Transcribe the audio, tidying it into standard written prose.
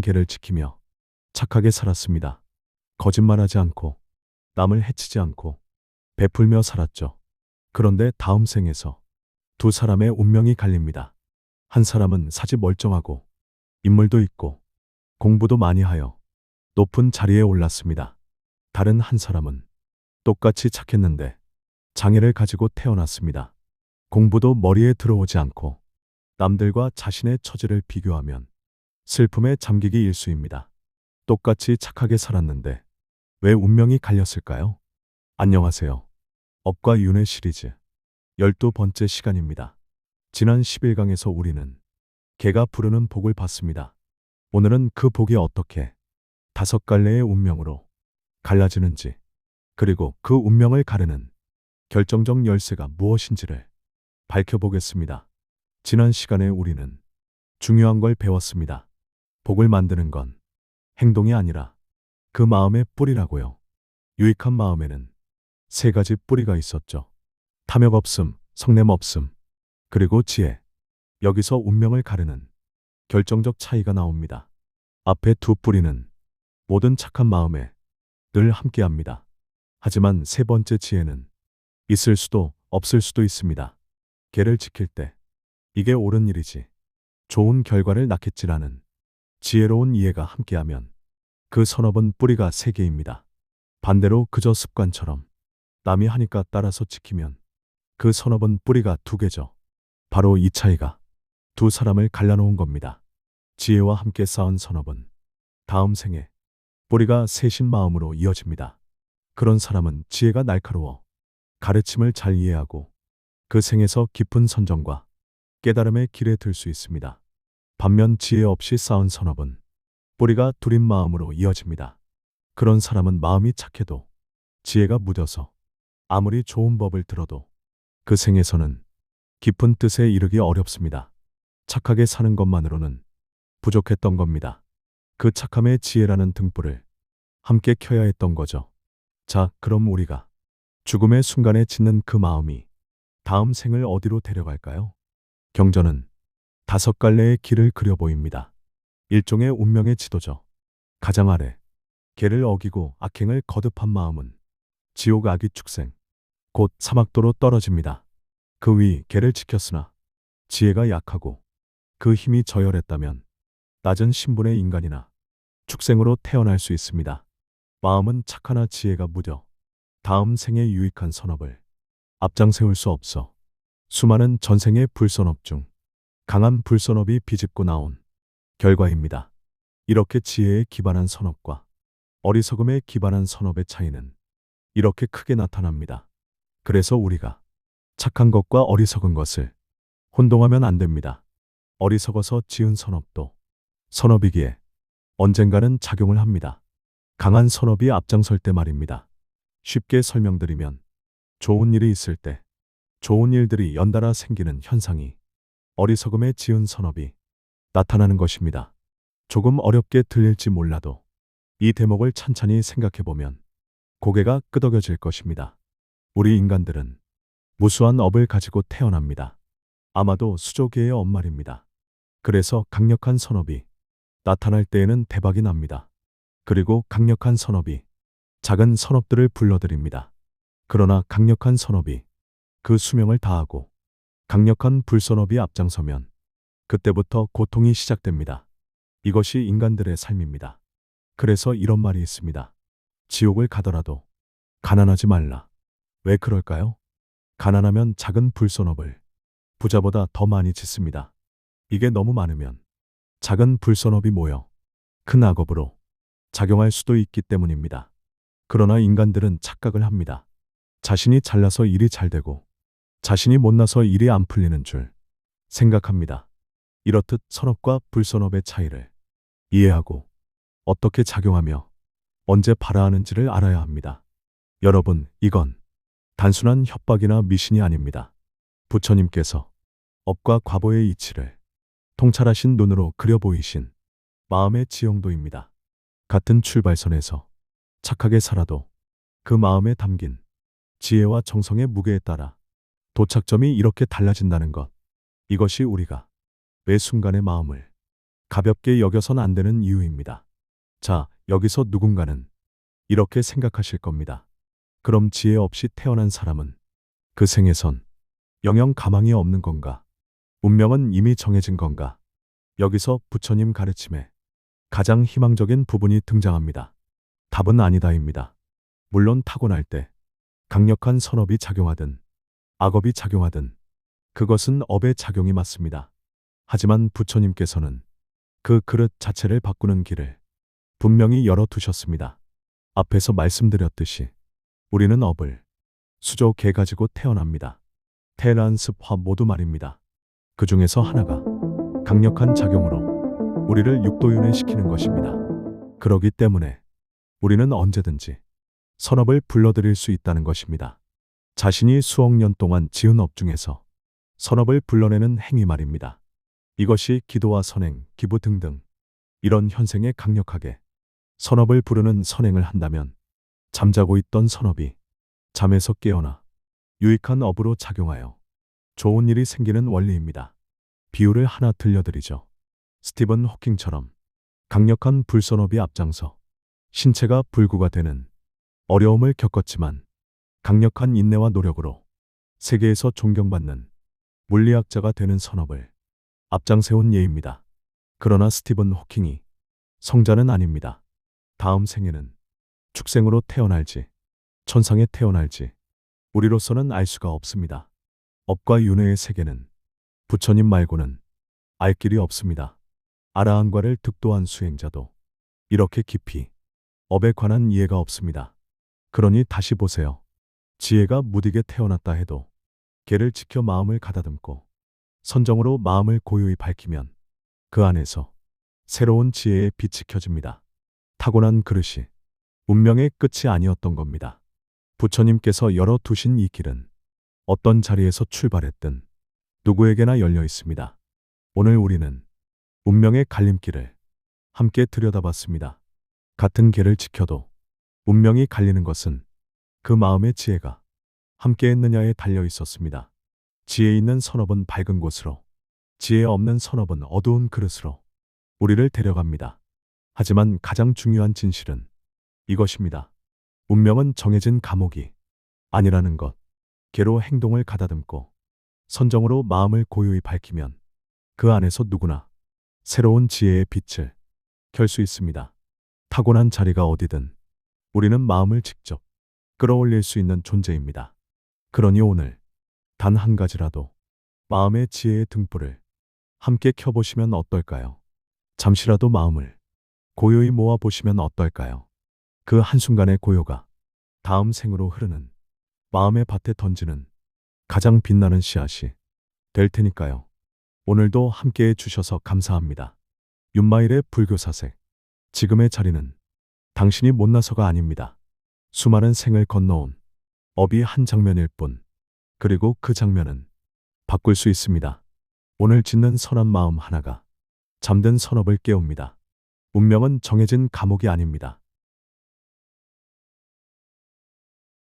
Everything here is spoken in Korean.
계를 지키며 착하게 살았습니다. 거짓말하지 않고 남을 해치지 않고 베풀며 살았죠. 그런데 다음 생에서 두 사람의 운명이 갈립니다. 한 사람은 사지 멀쩡하고 인물도 있고 공부도 많이 하여 높은 자리에 올랐습니다. 다른 한 사람은 똑같이 착했는데 장애를 가지고 태어났습니다. 공부도 머리에 들어오지 않고 남들과 자신의 처지를 비교하면 슬픔에 잠기기 일쑤입니다. 똑같이 착하게 살았는데 왜 운명이 갈렸을까요? 안녕하세요. 업과 윤회 시리즈 12번째 시간입니다. 지난 10일강에서 우리는 개가 부르는 복을 봤습니다. 오늘은 그 복이 어떻게 5갈래의 운명으로 갈라지는지, 그리고 그 운명을 가르는 결정적 열쇠가 무엇인지를 밝혀보겠습니다. 지난 시간에 우리는 중요한 걸 배웠습니다. 복을 만드는 건 행동이 아니라 그 마음의 뿌리라고요. 유익한 마음에는 3가지 뿌리가 있었죠. 탐욕 없음, 성냄 없음, 그리고 지혜. 여기서 운명을 가르는 결정적 차이가 나옵니다. 앞에 2 뿌리는 모든 착한 마음에 늘 함께합니다. 하지만 3번째 지혜는 있을 수도 없을 수도 있습니다. 개를 지킬 때 이게 옳은 일이지, 좋은 결과를 낳겠지라는 지혜로운 이해가 함께하면 그 선업은 뿌리가 3개입니다. 반대로 그저 습관처럼 남이 하니까 따라서 지키면 그 선업은 뿌리가 2개죠. 바로 이 차이가 두 사람을 갈라놓은 겁니다. 지혜와 함께 쌓은 선업은 다음 생에 뿌리가 셋인 마음으로 이어집니다. 그런 사람은 지혜가 날카로워 가르침을 잘 이해하고 그 생에서 깊은 선정과 깨달음의 길에 들 수 있습니다. 반면 지혜 없이 쌓은 선업은 뿌리가 둘인 마음으로 이어집니다. 그런 사람은 마음이 착해도 지혜가 무뎌서 아무리 좋은 법을 들어도 그 생에서는 깊은 뜻에 이르기 어렵습니다. 착하게 사는 것만으로는 부족했던 겁니다. 그 착함의 지혜라는 등불을 함께 켜야 했던 거죠. 자, 그럼 우리가 죽음의 순간에 짓는 그 마음이 다음 생을 어디로 데려갈까요? 경전은 5갈래의 길을 그려 보입니다. 일종의 운명의 지도죠. 가장 아래 계를 어기고 악행을 거듭한 마음은 지옥 아기 축생, 곧 사막도로 떨어집니다. 그 위 계를 지켰으나 지혜가 약하고 그 힘이 저열했다면 낮은 신분의 인간이나 축생으로 태어날 수 있습니다. 마음은 착하나 지혜가 무뎌 다음 생에 유익한 선업을 앞장세울 수 없어 수많은 전생의 불선업 중 강한 불선업이 비집고 나온 결과입니다. 이렇게 지혜에 기반한 선업과 어리석음에 기반한 선업의 차이는 이렇게 크게 나타납니다. 그래서 우리가 착한 것과 어리석은 것을 혼동하면 안 됩니다. 어리석어서 지은 선업도 선업이기에 언젠가는 작용을 합니다. 강한 선업이 앞장설 때 말입니다. 쉽게 설명드리면 좋은 일이 있을 때 좋은 일들이 연달아 생기는 현상이 어리석음에 지은 선업이 나타나는 것입니다. 조금 어렵게 들릴지 몰라도 이 대목을 찬찬히 생각해보면 고개가 끄덕여질 것입니다. 우리 인간들은 무수한 업을 가지고 태어납니다. 아마도 수조계의 엄말입니다. 그래서 강력한 선업이 나타날 때에는 대박이 납니다. 그리고 강력한 선업이 작은 선업들을 불러들입니다. 그러나 강력한 선업이 그 수명을 다하고 강력한 불선업이 앞장서면 그때부터 고통이 시작됩니다. 이것이 인간들의 삶입니다. 그래서 이런 말이 있습니다. 지옥을 가더라도 가난하지 말라. 왜 그럴까요? 가난하면 작은 불선업을 부자보다 더 많이 짓습니다. 이게 너무 많으면 작은 불선업이 모여 큰 악업으로 작용할 수도 있기 때문입니다. 그러나 인간들은 착각을 합니다. 자신이 잘나서 일이 잘 되고 자신이 못나서 일이 안 풀리는 줄 생각합니다. 이렇듯 선업과 불선업의 차이를 이해하고 어떻게 작용하며 언제 발화하는지를 알아야 합니다. 여러분, 이건 단순한 협박이나 미신이 아닙니다. 부처님께서 업과 과보의 이치를 통찰하신 눈으로 그려 보이신 마음의 지형도입니다. 같은 출발선에서 착하게 살아도 그 마음에 담긴 지혜와 정성의 무게에 따라 도착점이 이렇게 달라진다는 것. 이것이 우리가 매 순간의 마음을 가볍게 여겨선 안 되는 이유입니다. 자, 여기서 누군가는 이렇게 생각하실 겁니다. 그럼 지혜 없이 태어난 사람은 그 생에선 영영 가망이 없는 건가? 운명은 이미 정해진 건가? 여기서 부처님 가르침에 가장 희망적인 부분이 등장합니다. 답은 아니다입니다. 물론 타고날 때 강력한 선업이 작용하든 악업이 작용하든 그것은 업의 작용이 맞습니다. 하지만 부처님께서는 그 그릇 자체를 바꾸는 길을 분명히 열어두셨습니다. 앞에서 말씀드렸듯이 우리는 업을 수조 개 가지고 태어납니다. 태란 습화 모두 말입니다. 그 중에서 하나가 강력한 작용으로 우리를 육도윤회시키는 것입니다. 그러기 때문에 우리는 언제든지 선업을 불러들일 수 있다는 것입니다. 자신이 수억 년 동안 지은 업 중에서 선업을 불러내는 행위 말입니다. 이것이 기도와 선행, 기부 등등 이런 현생에 강력하게 선업을 부르는 선행을 한다면 잠자고 있던 선업이 잠에서 깨어나 유익한 업으로 작용하여 좋은 일이 생기는 원리입니다. 비유를 하나 들려드리죠. 스티븐 호킹처럼 강력한 불선업이 앞장서 신체가 불구가 되는 어려움을 겪었지만 강력한 인내와 노력으로 세계에서 존경받는 물리학자가 되는 선업을 앞장세운 예입니다. 그러나 스티븐 호킹이 성자는 아닙니다. 다음 생에는 축생으로 태어날지 천상에 태어날지 우리로서는 알 수가 없습니다. 업과 윤회의 세계는 부처님 말고는 알 길이 없습니다. 아라한과를 득도한 수행자도 이렇게 깊이 업에 관한 이해가 없습니다. 그러니 다시 보세요. 지혜가 무디게 태어났다 해도 개를 지켜 마음을 가다듬고 선정으로 마음을 고요히 밝히면 그 안에서 새로운 지혜의 빛이 켜집니다. 타고난 그릇이 운명의 끝이 아니었던 겁니다. 부처님께서 열어두신 이 길은 어떤 자리에서 출발했든 누구에게나 열려 있습니다. 오늘 우리는 운명의 갈림길을 함께 들여다봤습니다. 같은 길을 지켜도 운명이 갈리는 것은 그 마음의 지혜가 함께 했느냐에 달려 있었습니다. 지혜 있는 선업은 밝은 곳으로, 지혜 없는 선업은 어두운 그릇으로 우리를 데려갑니다. 하지만 가장 중요한 진실은 이것입니다. 운명은 정해진 감옥이 아니라는 것. 개로 행동을 가다듬고 선정으로 마음을 고요히 밝히면 그 안에서 누구나 새로운 지혜의 빛을 켤 수 있습니다. 타고난 자리가 어디든 우리는 마음을 직접 끌어올릴 수 있는 존재입니다. 그러니 오늘 단 한 가지라도 마음의 지혜의 등불을 함께 켜보시면 어떨까요? 잠시라도 마음을 고요히 모아보시면 어떨까요? 그 한순간의 고요가 다음 생으로 흐르는 마음의 밭에 던지는 가장 빛나는 씨앗이 될 테니까요. 오늘도 함께해 주셔서 감사합니다. 윤마일의 불교사색. 지금의 자리는 당신이 못나서가 아닙니다. 수많은 생을 건너온 업이 한 장면일 뿐. 그리고 그 장면은 바꿀 수 있습니다. 오늘 짓는 선한 마음 하나가 잠든 선업을 깨웁니다. 운명은 정해진 감옥이 아닙니다.